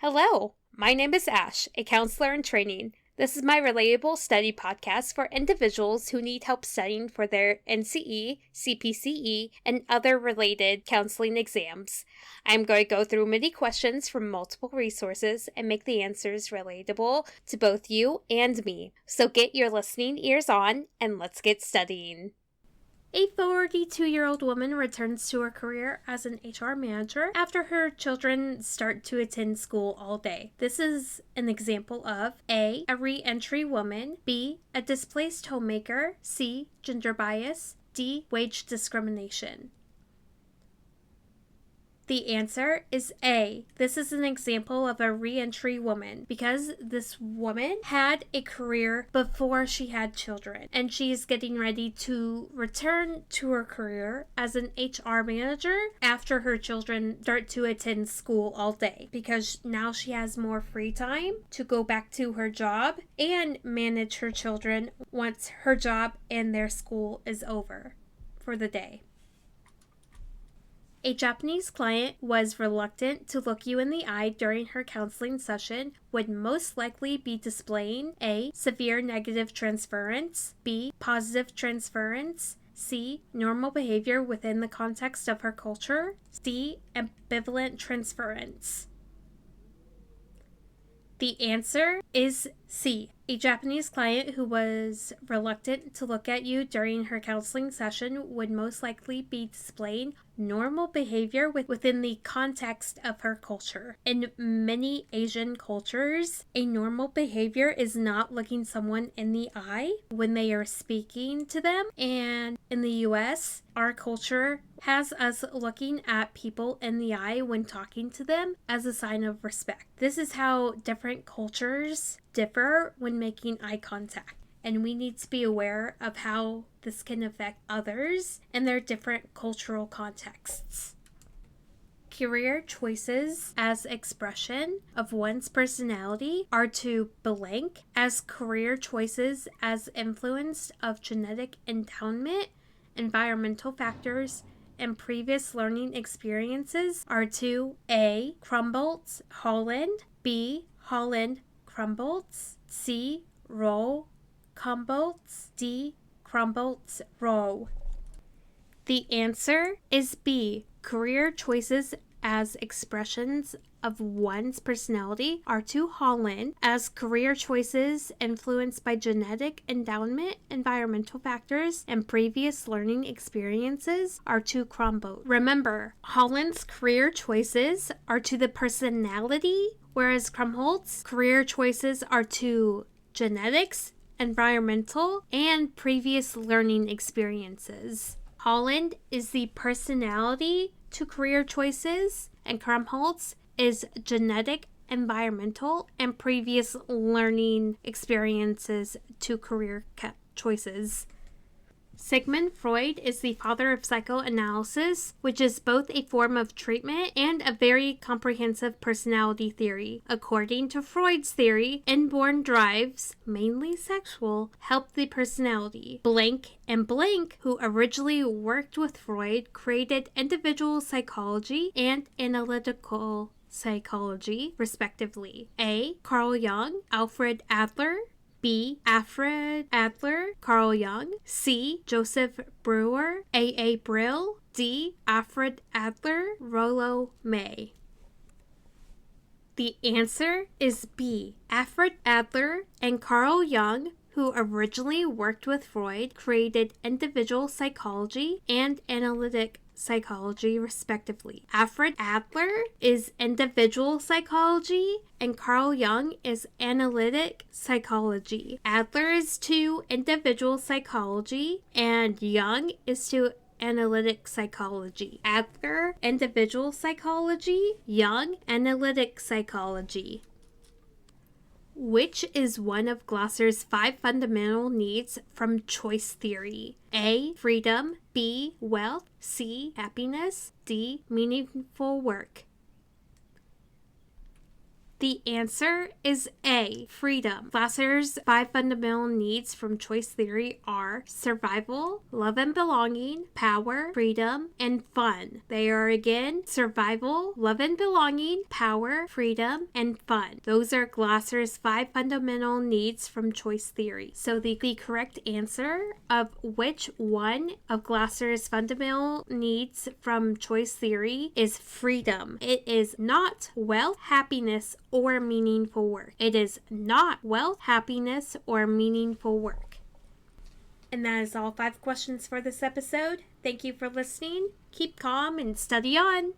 Hello, my name is Ash, a counselor in training. This is my Relatable study podcast for individuals who need help studying for their NCE, CPCE, and other related counseling exams. I'm going to go through many questions from multiple resources and make the answers relatable to both you and me. So get your listening ears on and let's get studying. A 42-year-old woman returns to her career as an HR manager after her children start to attend school all day. This is an example of A, a re-entry woman, B, a displaced homemaker, C, gender bias, D, wage discrimination. The answer is A. This is an example of a re-entry woman because this woman had a career before she had children and she's getting ready to return to her career as an HR manager after her children start to attend school all day because now she has more free time to go back to her job and manage her children once her job and their school is over for the day. A Japanese client was reluctant to look you in the eye during her counseling session would most likely be displaying A, severe negative transference, B, positive transference, C, normal behavior within the context of her culture, D, ambivalent transference. The answer is C. A Japanese client who was reluctant to look at you during her counseling session would most likely be displaying normal behavior within the context of her culture. In many Asian cultures, a normal behavior is not looking someone in the eye when they are speaking to them. And in the US, our culture has us looking at people in the eye when talking to them as a sign of respect. This is how different cultures differ when making eye contact. And we need to be aware of how this can affect others in their different cultural contexts. Career choices as expression of one's personality are to blank, as career choices as influence of genetic endowment, environmental factors, and previous learning experiences are to A, Crumboltz, Holland, B, Holland, Crumboltz, C, Rowe, Crumboltz, D, Crumboltz, Rowe. The answer is B. Career choices as expressions of one's personality are to Holland, as career choices influenced by genetic endowment, environmental factors, and previous learning experiences are to Crumboltz. Remember, Holland's career choices are to the personality, whereas Crumboltz's career choices are to genetics, environmental, and previous learning experiences. Holland is the personality to career choices, and Crumboltz is genetic, environmental, and previous learning experiences to career choices. Sigmund Freud is the father of psychoanalysis, which is both a form of treatment and a very comprehensive personality theory. According to Freud's theory, inborn drives, mainly sexual, help the personality. Blank and Blank, who originally worked with Freud, created individual psychology and analytical psychology, respectively. A. Carl Jung, Alfred Adler, B. Alfred Adler, Carl Jung, C. Joseph Breuer, A. Brill, D. Alfred Adler, Rollo May. The answer is B. Alfred Adler and Carl Jung, who originally worked with Freud, created individual psychology and analytic psychology, respectively. Alfred Adler is individual psychology and Carl Jung is analytic psychology. Adler is to individual psychology and Jung is to analytic psychology. Adler, individual psychology, Jung, analytic psychology. Which is one of Glasser's 5 fundamental needs from choice theory? A. Freedom, B. Wealth, C. Happiness, D. Meaningful work. The answer is A, freedom. Glasser's 5 fundamental needs from choice theory are survival, love and belonging, power, freedom, and fun. They are again survival, love and belonging, power, freedom, and fun. Those are Glasser's 5 fundamental needs from choice theory. So the correct answer of which one of Glasser's fundamental needs from choice theory is freedom. It is not wealth, happiness, or meaningful work. It is not wealth, happiness, or meaningful work. And that is all 5 questions for this episode. Thank you for listening. Keep calm and study on.